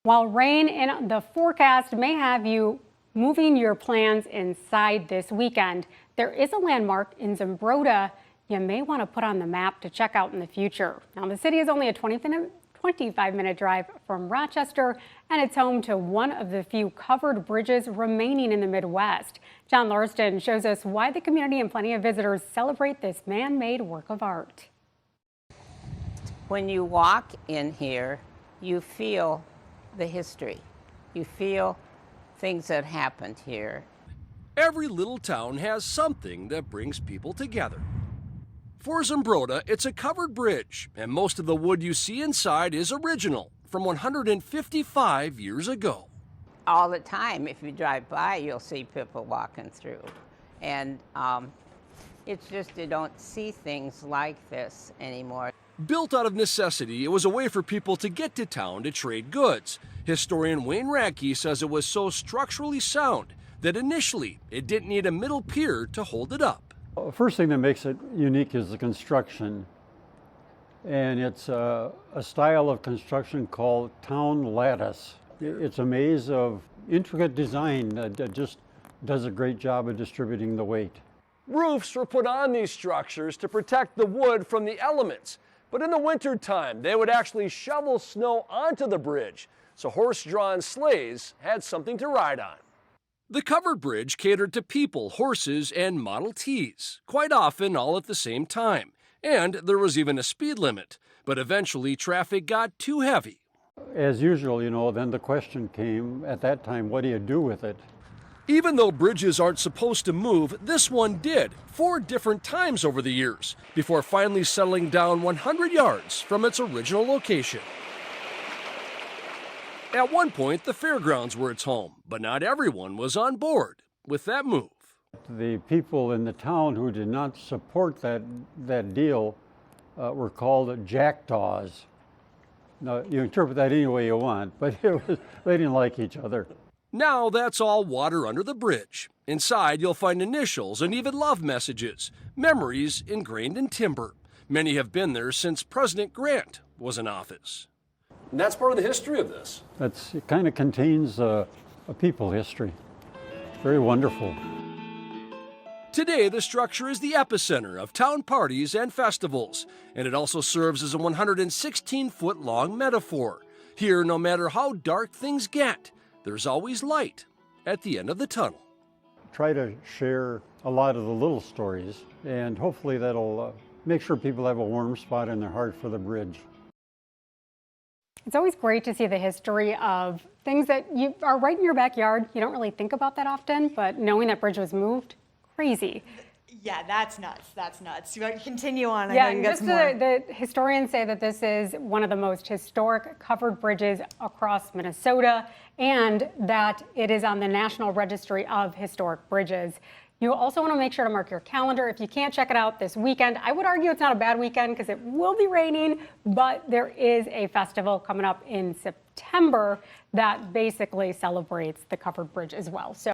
While rain in the forecast may have you moving your plans inside this weekend, there is a landmark in Zumbrota you may want to put on the map to check out in the future. Now, the city is only a 25-minute drive from Rochester, and it's home to one of the few covered bridges remaining in the Midwest. John Larston shows us why the community and plenty of visitors celebrate this man-made work of art. When you walk in here, you feel the history. You feel things that happened here. Every little town has something that brings people together. For Zumbrota, it's a covered bridge, and most of the wood you see inside is original, from 155 years ago. All the time, if you drive by, you'll see people walking through. And it's just you don't see things like this anymore. Built out of necessity, it was a way for people to get to town to trade goods. Historian Wayne Radke says it was so structurally sound that initially it didn't need a middle pier to hold it up. The first thing that makes it unique is the construction. And it's a style of construction called town lattice. It's a maze of intricate design that just does a great job of distributing the weight. Roofs were put on these structures to protect the wood from the elements. But in the wintertime, they would actually shovel snow onto the bridge, so horse-drawn sleighs had something to ride on. The covered bridge catered to people, horses, and Model Ts, quite often all at the same time. And there was even a speed limit, but eventually traffic got too heavy. As usual, then the question came at that time, what do you do with it? Even though bridges aren't supposed to move, this one did 4 different times over the years, before finally settling down 100 yards from its original location. At one point, the fairgrounds were its home, but not everyone was on board with that move. The people in the town who did not support that deal were called jackdaws. Now, you interpret that any way you want, but they didn't like each other. Now that's all water under the bridge. Inside, you'll find initials and even love messages, memories ingrained in timber. Many have been there since President Grant was in office. And that's part of the history of this. It kind of contains a people history. Very wonderful. Today, the structure is the epicenter of town parties and festivals, and it also serves as a 116-foot-long metaphor. Here, no matter how dark things get, there's always light at the end of the tunnel. Try to share a lot of the little stories, and hopefully that'll make sure people have a warm spot in their heart for the bridge. It's always great to see the history of things that you are right in your backyard. You don't really think about that often, but knowing that bridge was moved, crazy. Yeah, that's nuts. That's nuts. You want to continue on? Yeah, and just the historians say that this is one of the most historic covered bridges across Minnesota, and that it is on the National Registry of Historic Bridges. You also want to make sure to mark your calendar. If you can't check it out this weekend, I would argue it's not a bad weekend because it will be raining, but there is a festival coming up in September that basically celebrates the covered bridge as well. So